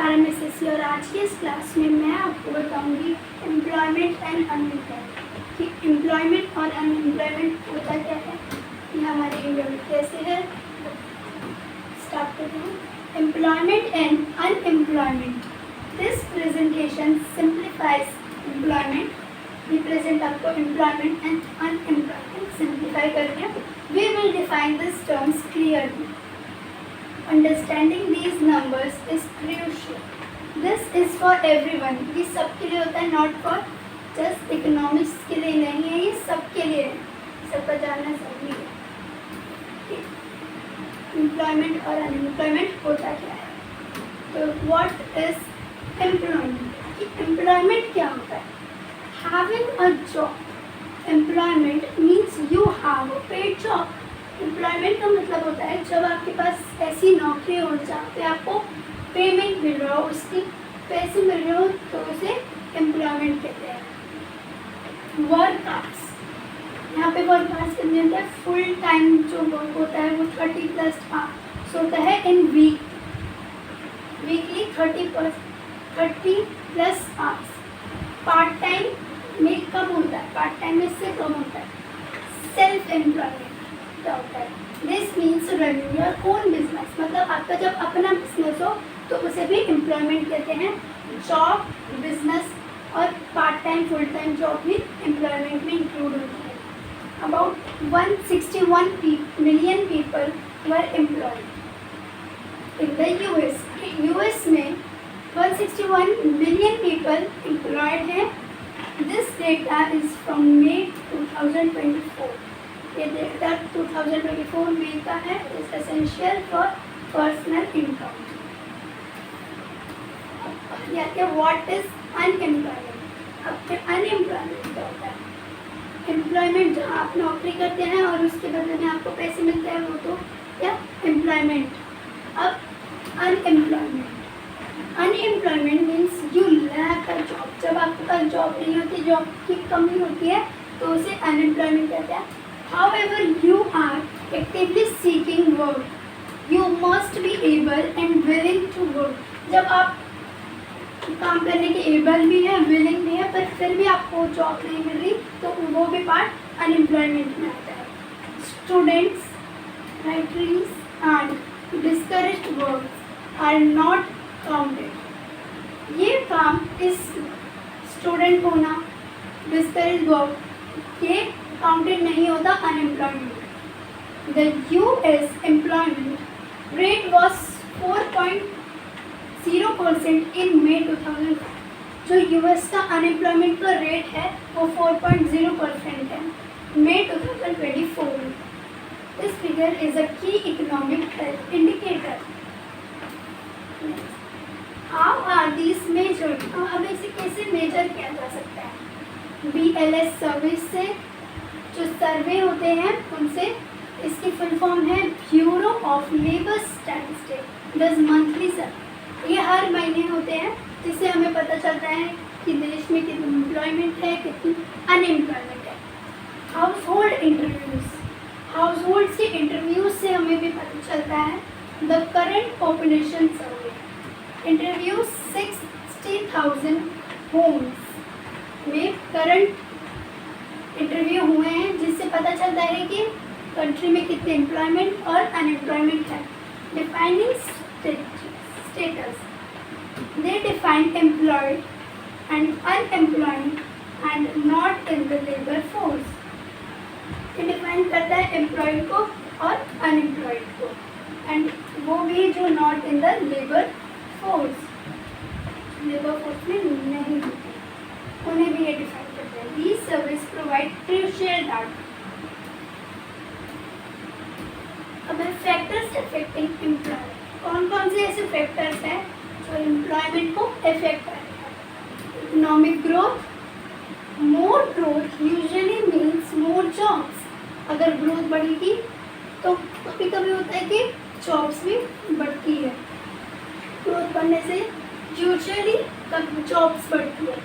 नमस्कार मिसेस और आज की इस क्लास में मैं आपको बताऊंगी एम्प्लॉयमेंट एंड अनएम्प्लॉयमेंट कि एम्प्लॉयमेंट और अनएम्प्लॉयमेंट होता क्या है, ये हमारे इंडिया में कैसे है। स्टार्ट करते हैं। Employment and unemployment. This presentation simplifies employment. Represent आपको एम्प्लॉयमेंट एंड अनएम्प्लॉयमेंट सिंप्लीफाई करके we will define this terms clearly. Understanding these numbers is crucial. This is for everyone. ये सबके लिए होता है, not for just economics के लिए नहीं है, ये सबके लिए है, सबका जानना जरूरी है। Employment और unemployment होता क्या है? तो what is employment? कि employment क्या होता है? Having a job. Employment means you have a paid job. Employment का मतलब होता है जब आपके पास ऐसी नौकरी हो जहाँ पे आपको पेमेंट मिल रहा हो, उसकी पैसे मिल रहे हो, तो उसे एम्प्लॉयमेंट कहते हैं। वर्क आवर्स, यहाँ पे वर्क आवर्स कितने होते हैं? फुल टाइम जो वर्क होता है वो 30+ आवर्स होता है in week, weekly 30+ hours. Part time में कम होता है, पार्ट टाइम में इससे कम होता है। सेल्फ एम्प्लॉयमेंट होता है। This means running your own business, मतलब आपका जब अपना बिजनेस हो तो उसे भी एम्प्लॉयमेंट कहते हैं। जॉब, बिजनेस और part time full time job भी एम्प्लॉयमेंट में इंक्लूड होती है। About 161 million people were employed in the US. US में 161 मिलियन पीपल एम्प्लॉयड हैं। This data is from May 2024। ये डेटा 2024 में का है। Is essential for personal income. या व्हाट इज अनएम्प्लॉयमेंट? अब अनएम्प्लॉयमेंट क्या होता है? एम्प्लॉयमेंट जहाँ आप नौकरी करते हैं और उसके बदले में आपको पैसे मिलते हैं, वो तो क्या एम्प्लॉयमेंट। अब unemployment means you lack a job. जब आपके पास जॉब नहीं होती, जॉब की कमी होती है, तो उसे अनएम्प्लॉयमेंट कहते हैं। However, you are actively seeking work. You must be able and willing to work. जब आप काम करने के एबल भी है, विलिंग भी है, पर फिर भी आपको जॉब नहीं मिल रही, तो वो भी पार्ट अनएम्प्लॉयमेंट में आता है। Students, retirees and discouraged works are not counted. ये काम इस स्टूडेंट होना, डिस्करेज्ड वर्क, ये काउंटेड नहीं होता unemployment. The US employment rate was 4.0% इन मे 2005। जो यूएस का अनएम्प्लॉयमेंट का रेट है वो 4.0% है मे 2024 में। This figure is a key economic health indicator. How are these measured? अब इसे कैसे मेजर किया जा सकता है? BLS सर्विस से, जो सर्वे होते हैं उनसे। इसकी फुल फॉर्म है bureau of labour statistics. Does monthly survey, ये हर महीने होते हैं, जिससे हमें पता चलता है कि देश में कितनी एम्प्लॉयमेंट है, कितनी अनएम्प्लॉयमेंट है। Household interviews, household के इंटरव्यूज से हमें भी पता चलता है। The current population survey interview 60,000 homes में करंट इंटरव्यू हुए हैं, जिससे पता चलता है कि कंट्री में कितने एम्प्लॉयमेंट और अनएम्प्लॉयमेंट है। Defining status, they define employed and unemployed and not in the labour force. ये डिफाइन करता है एम्प्लॉयड को और अनएम्प्लॉयड को, एंड वो भी जो not in the labour force, labour force में नहीं होती, उन्हें भी ये define. These services provide crucial data. अब फैक्टर्स अफेक्टिंग एम्प्लॉयमेंट, कौन कौन से ऐसे फैक्टर्स हैं जो एम्प्लॉयमेंट को अफेक्ट करेगा? Economic growth, more growth usually means more jobs. अगर ग्रोथ बढ़ेगी तो कभी कभी होता है कि जॉब्स भी बढ़ती है। ग्रोथ बढ़ने से यूजुअली जॉब्स बढ़ती है।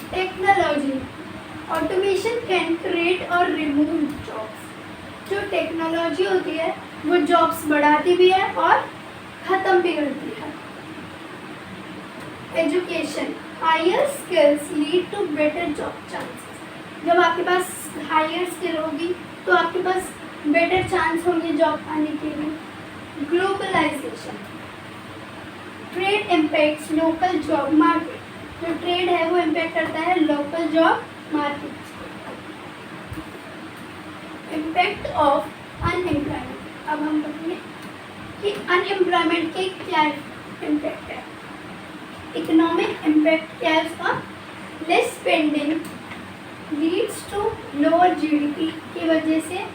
टेक्नोलॉजी, ऑटोमेशन कैन क्रिएट और रिमूव जॉब्स। जो टेक्नोलॉजी होती है वो जॉब्स बढ़ाती भी है और ख़त्म भी करती है। Education, higher skills lead to better job chances. जब आपके पास हायर स्किल होगी तो आपके पास बेटर चांस होंगे जॉब पाने के लिए। Globalization, trade impacts local job market. जो ट्रेड है वो इम्पैक्ट करता है local job market. Impact of unemployment, अब हम बताएंगे कि अनएम्प्लॉयमेंट के क्या इम्पैक्ट है। इकोनॉमिक इम्पैक्ट क्या है उसका, less spending leads to lower GDP की वजह से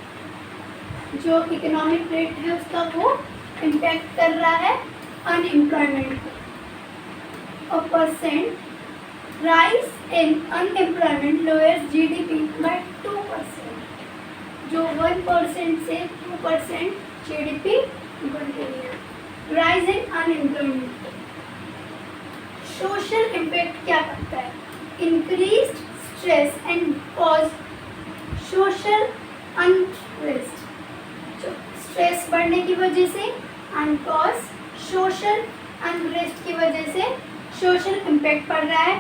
जो इकोनॉमिक रेट है उसका वो इम्पैक्ट कर रहा है अनएम्प्लॉयमेंट को। A percent rise in unemployment lowers GDP bye 2%। जो 1% से 2% जीडीपी बढ़ गई है। Rise in unemployment. Social impact क्या करता है, increased stress and cause social unrest. जो स्ट्रेस बढ़ने की वजह से एंड कॉज सोशल अनरेस्ट की वजह से सोशल इम्पैक्ट पड़ रहा है।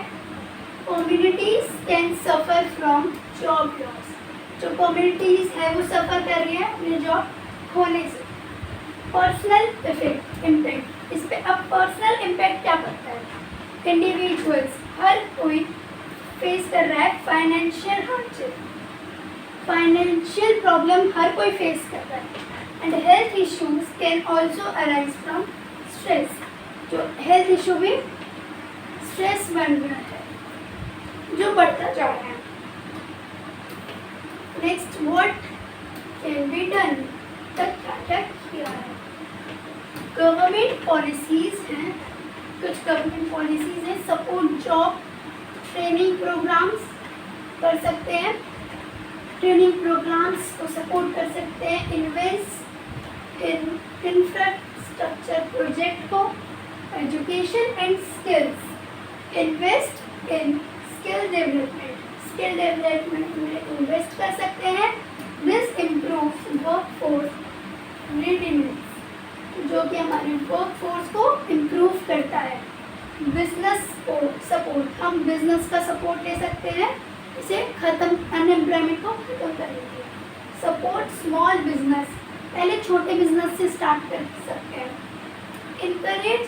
Communities can suffer from job loss. जो कम्युनिटीज है वो सफ़र कर रही है अपने जॉब खोने से। पर्सनल इफेक्ट इम्पैक्ट, इस पे अब पर्सनल इम्पैक्ट क्या करता है, इंडिविजुअल्स हर कोई फेस कर रहा है फाइनेंशियल हार्डशिप, फाइनेंशियल प्रॉब्लम हर कोई फेस कर रहा है। And health issues can also arise from stress. जो हेल्थ इशू भी स्ट्रेस बन रहा है जो बढ़ता जा रहा है। Next, what can be done, तक क्या किया है। गवर्नमेंट पॉलिसीज हैं, कुछ गवर्नमेंट पॉलिसीज हैं। सपोर्ट जॉब ट्रेनिंग प्रोग्राम्स कर सकते हैं, ट्रेनिंग प्रोग्राम्स को सपोर्ट कर सकते हैं। इन्वेस्ट इन इंफ्रास्ट्रक्चर प्रोजेक्ट को। Education and skills, invest in skill development, skill development में इन्वेस्ट कर सकते हैं। दिस इम्प्रूव्स वर्कफोर्स रेडीनेस, जो कि हमारे वर्कफोर्स को इम्प्रूव करता है। बिजनेस सपोर्ट, हम बिजनेस का सपोर्ट ले सकते हैं, इसे खत्म अनएम्प्लॉयमेंट को खत्म करेंगे। सपोर्ट स्मॉल बिजनेस, पहले छोटे बिजनेस से स्टार्ट कर सकते हैं। Encourage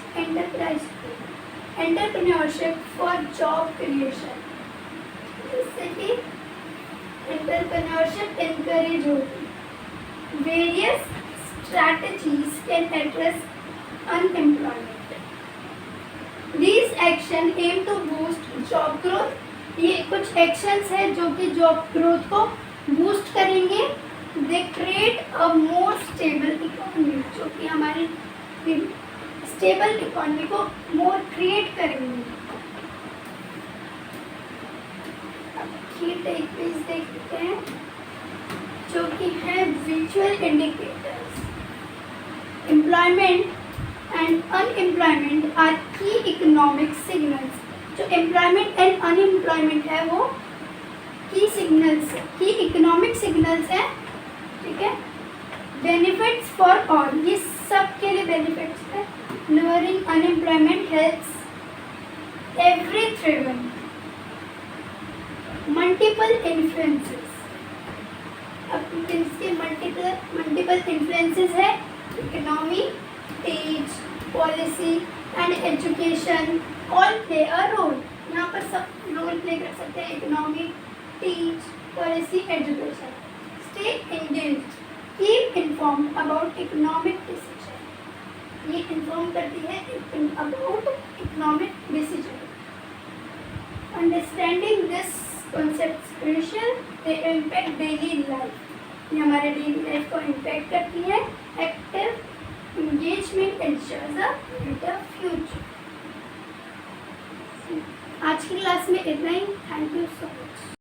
entrepreneurship for job creation, जिससे कि एंटरप्रेन्योरशिप इनकरेज होगी। Various strategies can address unemployment. These action aim to boost job growth. ये कुछ एक्शंस हैं जो कि जॉब ग्रोथ को बूस्ट करेंगे। They create a more stable economy, जो कि हमारी स्टेबल इकोनॉमी को मोर क्रिएट करेंगे। अब ये पेज देखते हैं जो कि है visual indicators. Employment and unemployment are key economic signals. जो एम्प्लॉयमेंट एंड अनएम्प्लॉयमेंट है वो की सिग्नल्स, की इकोनॉमिक सिग्नल्स हैं, ठीक है। बेनिफिट्स फॉर ऑल, ये सब के लिए बेनिफिट्स है। Lowering unemployment helps everyone. Multiple influences, अब इसके मल्टीपल इन्फ्लुएंसेस है। Economy, age, policy and education all play a role. यहाँ पर सब रोल प्ले कर सकते हैं, economy, teach, policy, education. Stay engaged, keep informed about economic decision, ये इन्फॉर्म करती है about economic decision. Understanding this concept crucial, they impact daily life, ये हमारे डेली लाइफ को इम्पैक्ट करती है। Active engagement ensures a better future. आज की क्लास में इतना ही। Thank you so much.